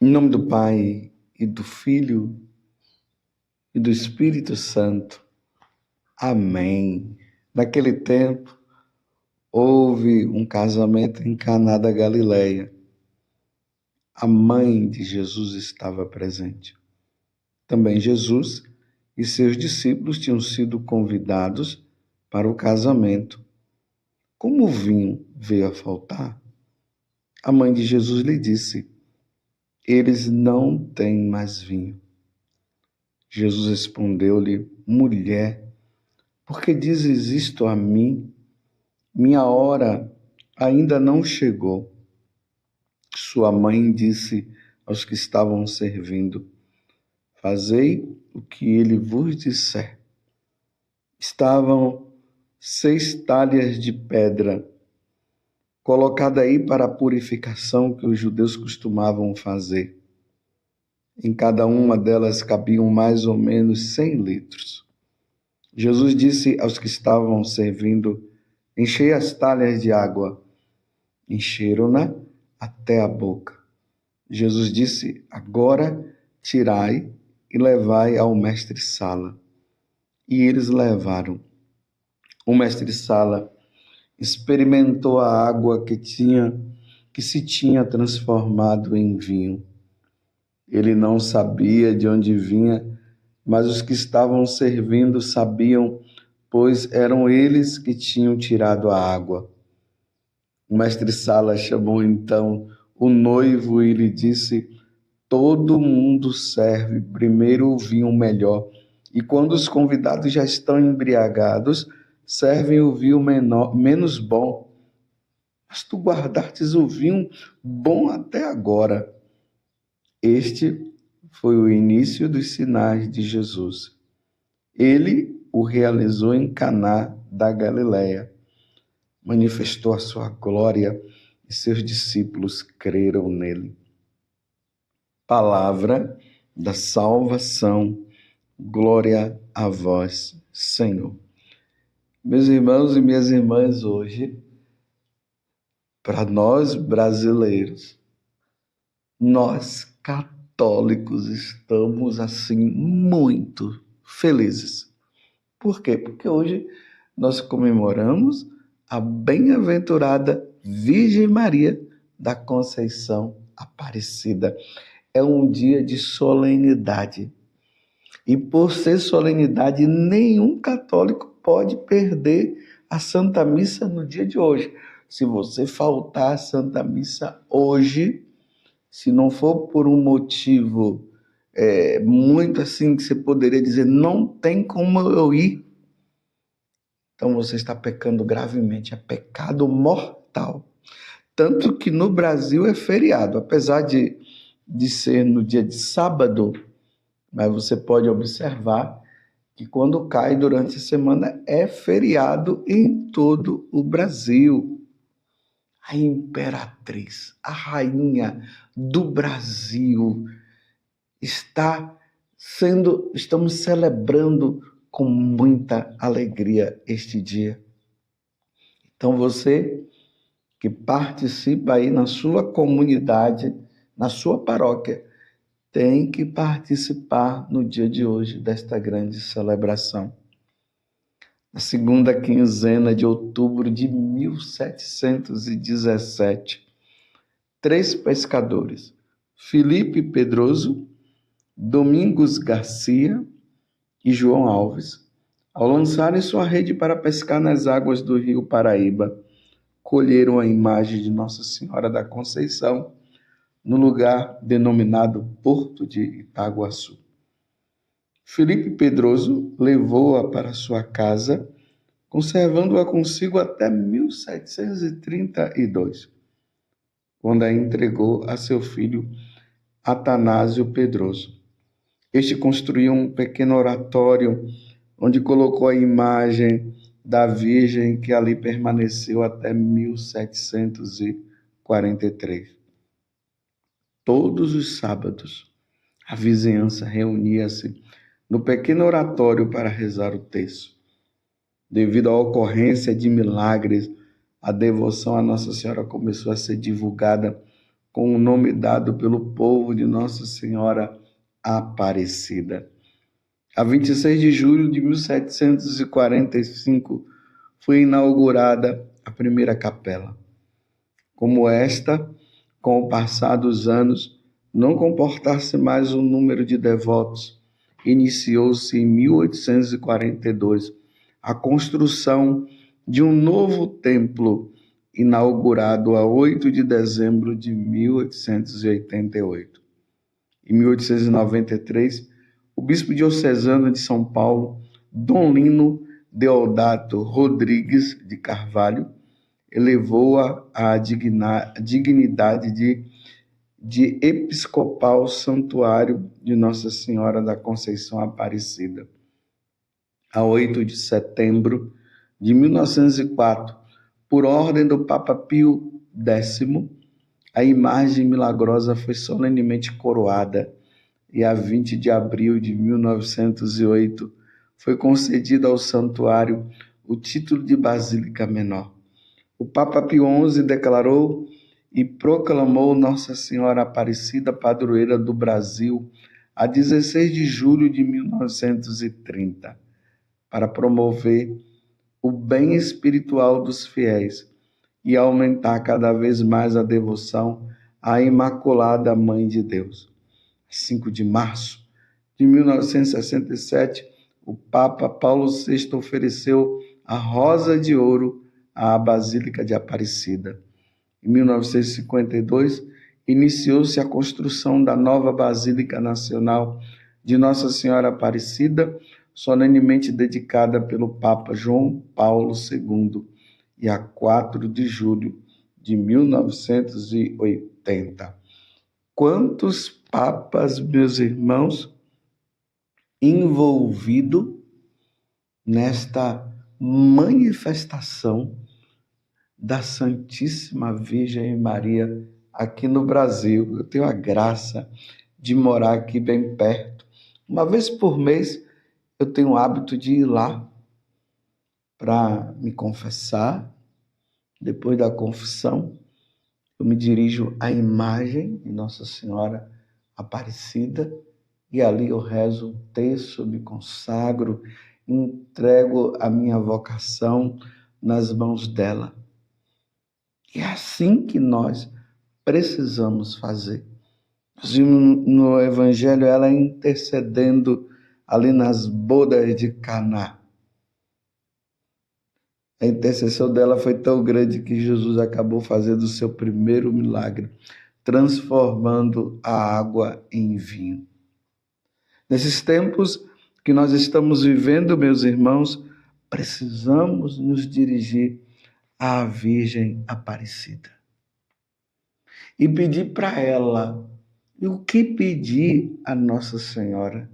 Em nome do Pai, e do Filho, e do Espírito Santo. Amém. Naquele tempo, houve um casamento em Caná da Galileia. A mãe de Jesus estava presente. Também Jesus e seus discípulos tinham sido convidados para o casamento. Como o vinho veio a faltar, a mãe de Jesus lhe disse: eles não têm mais vinho. Jesus respondeu-lhe: mulher, por que dizes isto a mim? Minha hora ainda não chegou. Sua mãe disse aos que estavam servindo: fazei o que ele vos disser. Estavam 6 talhas de pedra, colocada aí para a purificação que os judeus costumavam fazer. Em cada uma delas cabiam mais ou menos 100 litros. Jesus disse aos que estavam servindo: enchei as talhas de água. Encheram-na até a boca. Jesus disse: agora tirai e levai ao mestre-sala. E eles levaram. O mestre-sala experimentou a água que se tinha transformado em vinho. Ele não sabia de onde vinha, mas os que estavam servindo sabiam, pois eram eles que tinham tirado a água. O mestre-sala chamou então o noivo e lhe disse: todo mundo serve primeiro o vinho melhor, e quando os convidados já estão embriagados, servem o vinho menos bom. Mas tu guardastes o vinho bom até agora. Este foi o início dos sinais de Jesus. Ele o realizou em Caná da Galileia. Manifestou a sua glória e seus discípulos creram nele. Palavra da salvação. Glória a vós, Senhor. Meus irmãos e minhas irmãs, hoje, para nós brasileiros, nós católicos estamos assim muito felizes. Por quê? Porque hoje nós comemoramos a bem-aventurada Virgem Maria da Conceição Aparecida. É um dia de solenidade. E por ser solenidade, nenhum católico pode perder a Santa Missa no dia de hoje. Se você faltar à Santa Missa hoje, se não for por um motivo muito assim que você poderia dizer, não tem como eu ir, então você está pecando gravemente, é pecado mortal. Tanto que no Brasil é feriado, apesar de ser no dia de sábado, mas você pode observar que quando cai durante a semana é feriado em todo o Brasil. A imperatriz, a rainha do Brasil, estamos celebrando com muita alegria este dia. Então você que participa aí na sua comunidade, na sua paróquia, tem que participar no dia de hoje desta grande celebração. Na segunda quinzena de outubro de 1717, 3 pescadores, Felipe Pedroso, Domingos Garcia e João Alves, ao lançarem sua rede para pescar nas águas do rio Paraíba, colheram a imagem de Nossa Senhora da Conceição no lugar denominado Porto de Itaguaçu. Felipe Pedroso levou-a para sua casa, conservando-a consigo até 1732, quando a entregou a seu filho Atanásio Pedroso. Este construiu um pequeno oratório onde colocou a imagem da Virgem que ali permaneceu até 1743. Todos os sábados, a vizinhança reunia-se no pequeno oratório para rezar o terço. Devido à ocorrência de milagres, a devoção a Nossa Senhora começou a ser divulgada com o nome dado pelo povo de Nossa Senhora Aparecida. A 26 de julho de 1745 foi inaugurada a primeira capela. Como esta, com o passar dos anos, não comportasse mais um número de devotos, iniciou-se em 1842 a construção de um novo templo, inaugurado a 8 de dezembro de 1888. Em 1893, o bispo diocesano de São Paulo, Dom Lino Deodato Rodrigues de Carvalho, elevou-a à dignidade de episcopal santuário de Nossa Senhora da Conceição Aparecida. A 8 de setembro de 1904, por ordem do Papa Pio X, a imagem milagrosa foi solenemente coroada e a 20 de abril de 1908 foi concedida ao santuário o título de Basílica Menor. O Papa Pio XI declarou e proclamou Nossa Senhora Aparecida, padroeira do Brasil, a 16 de julho de 1930, para promover o bem espiritual dos fiéis e aumentar cada vez mais a devoção à Imaculada Mãe de Deus. 5 de março de 1967, o Papa Paulo VI ofereceu a Rosa de Ouro à Basílica de Aparecida. Em 1952, iniciou-se a construção da nova Basílica Nacional de Nossa Senhora Aparecida, solenemente dedicada pelo Papa João Paulo II, e a 4 de julho de 1980. Quantos papas, meus irmãos, envolvidos nesta manifestação da Santíssima Virgem Maria aqui no Brasil. Eu tenho a graça de morar aqui bem perto. Uma vez por mês eu tenho o hábito de ir lá para me confessar. Depois da confissão, eu me dirijo à imagem de Nossa Senhora Aparecida e ali eu rezo um terço, me consagro, entrego a minha vocação nas mãos dela. E é assim que nós precisamos fazer. No Evangelho, ela intercedendo ali nas bodas de Caná. A intercessão dela foi tão grande que Jesus acabou fazendo o seu primeiro milagre, transformando a água em vinho. Nesses tempos que nós estamos vivendo, meus irmãos, precisamos nos dirigir à Virgem Aparecida e pedir para ela. E o que pedir a Nossa Senhora,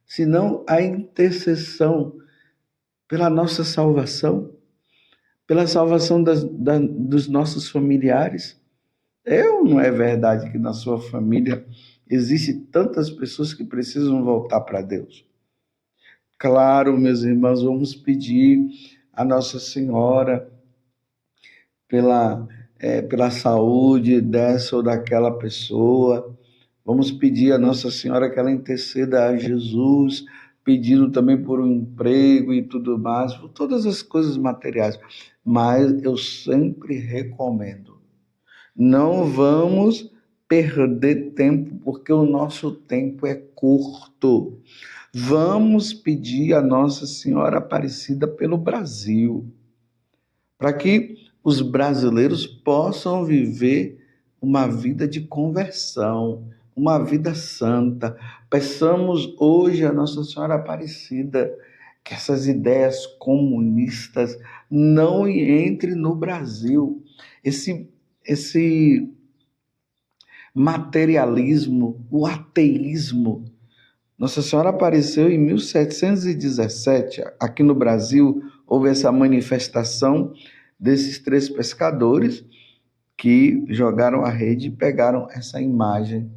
senão a intercessão pela nossa salvação, pela salvação dos nossos familiares? Não é verdade que na sua família existem tantas pessoas que precisam voltar para Deus? Claro, meus irmãos, vamos pedir a Nossa Senhora pela saúde dessa ou daquela pessoa. Vamos pedir a Nossa Senhora que ela interceda a Jesus, pedindo também por um emprego e tudo mais, por todas as coisas materiais. Mas eu sempre recomendo, não vamos perder tempo, porque o nosso tempo é curto. Vamos pedir a Nossa Senhora Aparecida pelo Brasil, para que os brasileiros possam viver uma vida de conversão, uma vida santa. Peçamos hoje a Nossa Senhora Aparecida que essas ideias comunistas não entrem no Brasil. Esse materialismo, o ateísmo. Nossa Senhora apareceu em 1717. Aqui no Brasil houve essa manifestação desses 3 pescadores que jogaram a rede e pegaram essa imagem,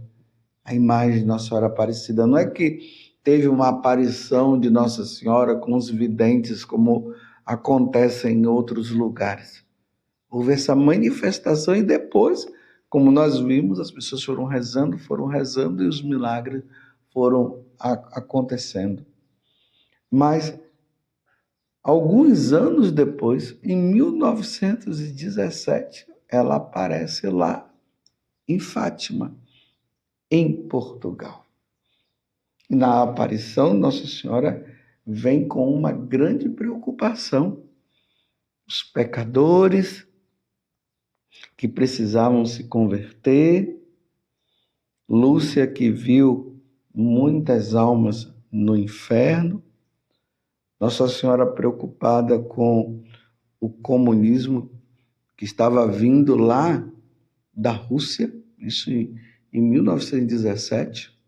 a imagem de Nossa Senhora Aparecida. Não é que teve uma aparição de Nossa Senhora com os videntes, como acontece em outros lugares. Houve essa manifestação e depois Como nós vimos, as pessoas foram rezando e os milagres foram acontecendo. Mas, alguns anos depois, em 1917, ela aparece lá em Fátima, em Portugal. E na aparição, Nossa Senhora vem com uma grande preocupação. Os pecadores que precisavam se converter, Lúcia que viu muitas almas no inferno, Nossa Senhora preocupada com o comunismo que estava vindo lá da Rússia, isso em 1917.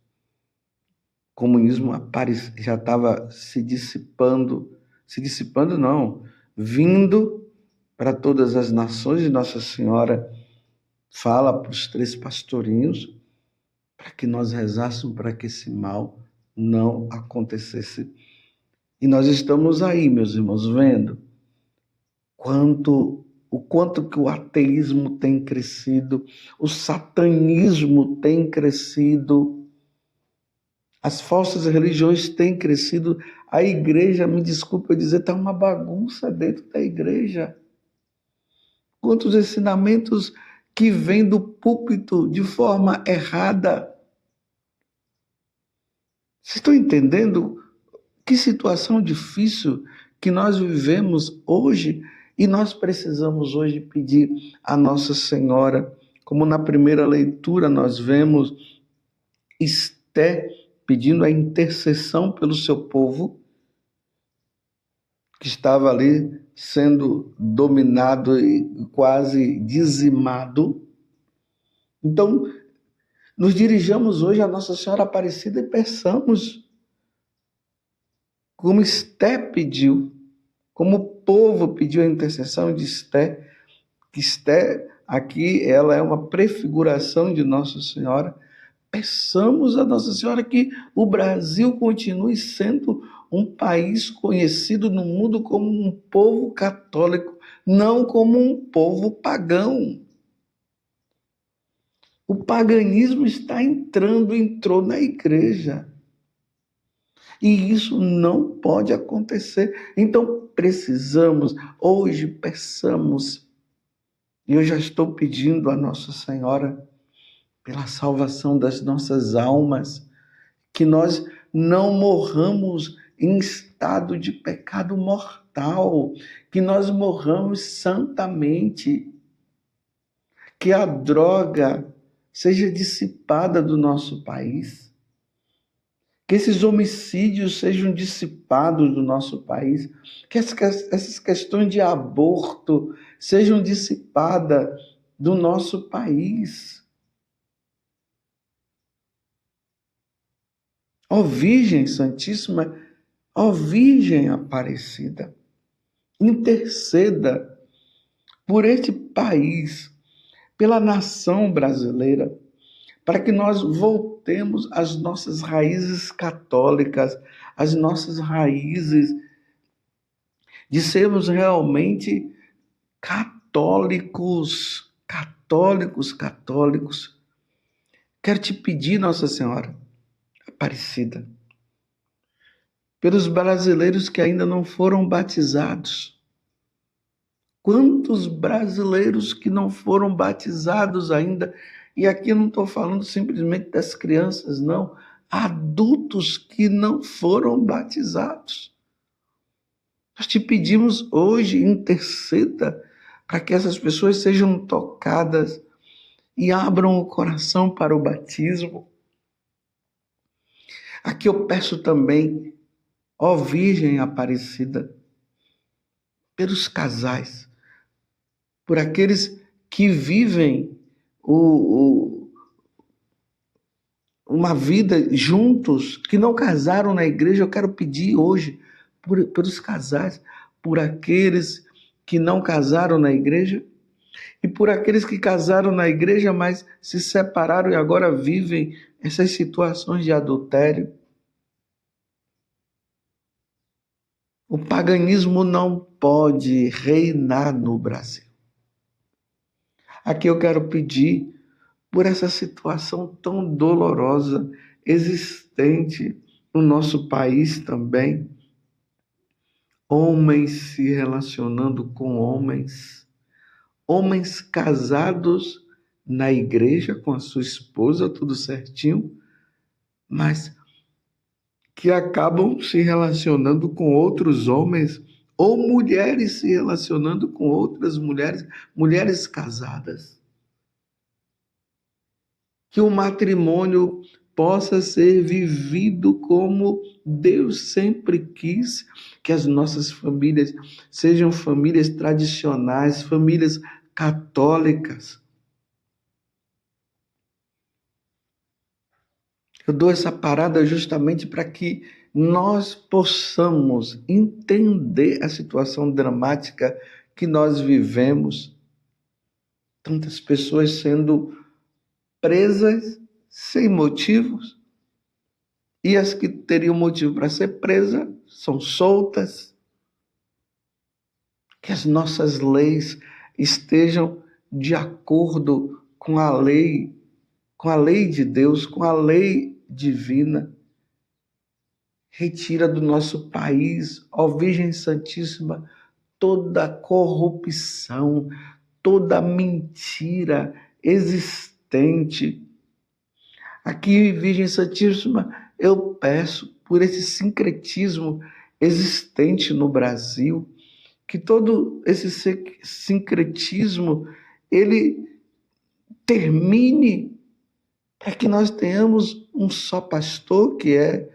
O comunismo já estava se dissipando não, vindo para todas as nações, e Nossa Senhora fala para os 3 pastorinhos para que nós rezássemos para que esse mal não acontecesse. E nós estamos aí, meus irmãos, vendo o quanto que o ateísmo tem crescido, o satanismo tem crescido, as falsas religiões têm crescido, a igreja, me desculpa eu dizer, está uma bagunça dentro da igreja. Quantos ensinamentos que vêm do púlpito de forma errada. Vocês estão entendendo que situação difícil que nós vivemos hoje? E nós precisamos hoje pedir a Nossa Senhora, como na primeira leitura nós vemos Esté pedindo a intercessão pelo seu povo, que estava ali sendo dominado e quase dizimado. Então, nos dirijamos hoje a Nossa Senhora Aparecida e peçamos, como Esté pediu, como o povo pediu a intercessão de Esté, que Esté aqui ela é uma prefiguração de Nossa Senhora. Peçamos a Nossa Senhora que o Brasil continue sendo um país conhecido no mundo como um povo católico, não como um povo pagão. O paganismo entrou na igreja. E isso não pode acontecer. Então precisamos, hoje peçamos, e eu já estou pedindo a Nossa Senhora pela salvação das nossas almas, que nós não morramos em estado de pecado mortal, que nós morramos santamente, que a droga seja dissipada do nosso país, que esses homicídios sejam dissipados do nosso país, que essas questões de aborto sejam dissipadas do nosso país. Ó Virgem Santíssima, ó Virgem Aparecida, interceda por este país, pela nação brasileira, para que nós voltemos às nossas raízes católicas, às nossas raízes de sermos realmente católicos. Quero te pedir, Nossa Senhora Aparecida, pelos brasileiros que ainda não foram batizados. Quantos brasileiros que não foram batizados ainda? E aqui eu não estou falando simplesmente das crianças, não. Adultos que não foram batizados. Nós te pedimos hoje, interceda para que essas pessoas sejam tocadas e abram o coração para o batismo. Aqui eu peço também, ó Virgem Aparecida, pelos casais, por aqueles que vivem uma vida juntos, que não casaram na igreja. Eu quero pedir hoje pelos casais, por aqueles que não casaram na igreja e por aqueles que casaram na igreja, mas se separaram e agora vivem essas situações de adultério. O paganismo não pode reinar no Brasil. Aqui eu quero pedir por essa situação tão dolorosa existente no nosso país também. Homens se relacionando com homens, homens casados na igreja com a sua esposa, tudo certinho, mas que acabam se relacionando com outros homens, ou mulheres se relacionando com outras mulheres, mulheres casadas. Que o matrimônio possa ser vivido como Deus sempre quis, que as nossas famílias sejam famílias tradicionais, famílias católicas. Eu dou essa parada justamente para que nós possamos entender a situação dramática que nós vivemos. Tantas pessoas sendo presas sem motivos, e as que teriam motivo para ser presas são soltas. Que as nossas leis estejam de acordo com a lei de Deus, com a lei divina. Retira do nosso país, ó Virgem Santíssima, toda corrupção, toda mentira existente. Aqui, Virgem Santíssima, eu peço por esse sincretismo existente no Brasil, que todo esse sincretismo ele termine para que nós tenhamos um só pastor, que é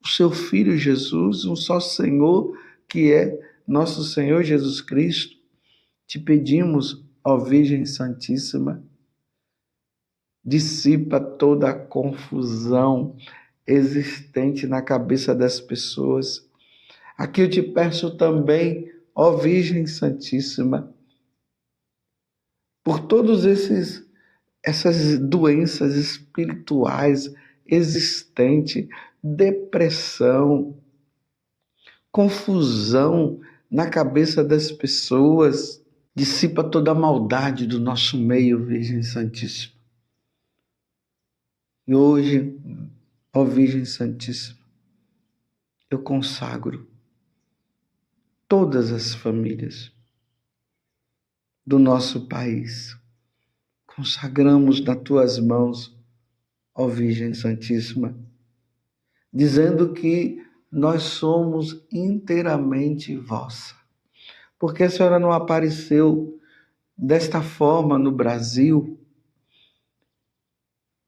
o seu Filho Jesus, um só Senhor, que é nosso Senhor Jesus Cristo. Te pedimos, ó Virgem Santíssima, dissipa toda a confusão existente na cabeça das pessoas. Aqui eu te peço também, ó Virgem Santíssima, por todos essas doenças espirituais existentes, depressão, confusão na cabeça das pessoas. Dissipa toda a maldade do nosso meio, Virgem Santíssima. E hoje, ó Virgem Santíssima, eu consagro todas as famílias do nosso país. Consagramos nas tuas mãos, ó Virgem Santíssima, dizendo que nós somos inteiramente vossa. Porque a senhora não apareceu desta forma no Brasil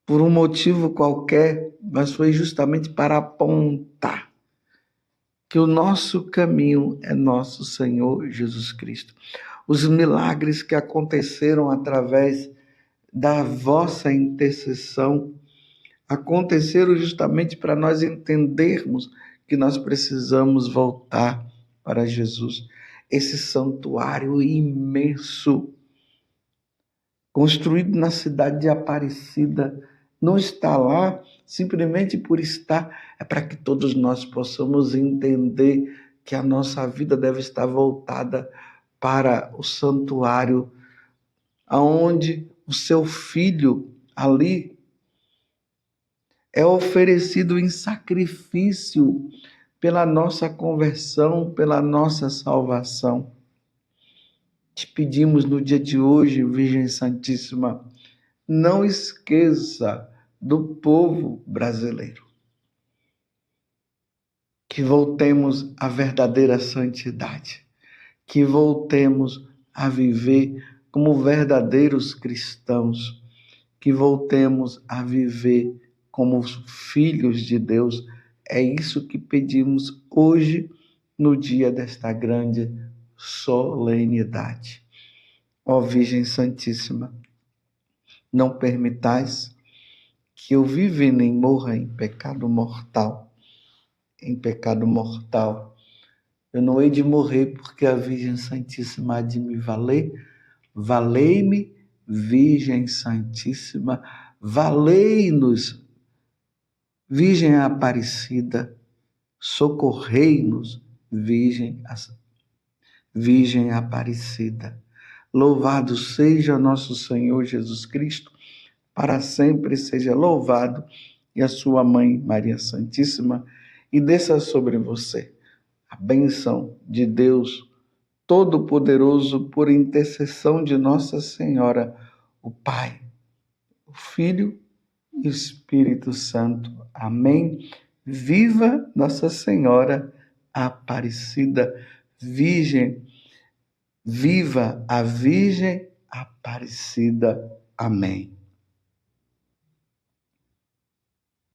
por um motivo qualquer, mas foi justamente para apontar que o nosso caminho é nosso Senhor Jesus Cristo. Os milagres que aconteceram através da vossa intercessão aconteceram justamente para nós entendermos que nós precisamos voltar para Jesus. Esse santuário imenso, construído na cidade de Aparecida, não está lá simplesmente por estar, é para que todos nós possamos entender que a nossa vida deve estar voltada para o santuário, aonde o seu filho ali é oferecido em sacrifício pela nossa conversão, pela nossa salvação. Te pedimos no dia de hoje, Virgem Santíssima, não esqueça do povo brasileiro. Que voltemos à verdadeira santidade, que voltemos a viver como verdadeiros cristãos, que voltemos a viver como filhos de Deus. É isso que pedimos hoje, no dia desta grande solenidade. Ó Virgem Santíssima, não permitais que eu viva nem morra em pecado mortal. Em pecado mortal. Eu não hei de morrer porque a Virgem Santíssima há de me valer. Valei-me, Virgem Santíssima, valei-nos, Virgem Aparecida, socorrei-nos, Virgem Aparecida. Louvado seja nosso Senhor Jesus Cristo, para sempre seja louvado, e a sua mãe, Maria Santíssima, e desça sobre você a bênção de Deus Todo-Poderoso, por intercessão de Nossa Senhora, o Pai, o Filho e o Espírito Santo. Amém. Viva Nossa Senhora Aparecida Virgem. Viva a Virgem Aparecida. Amém.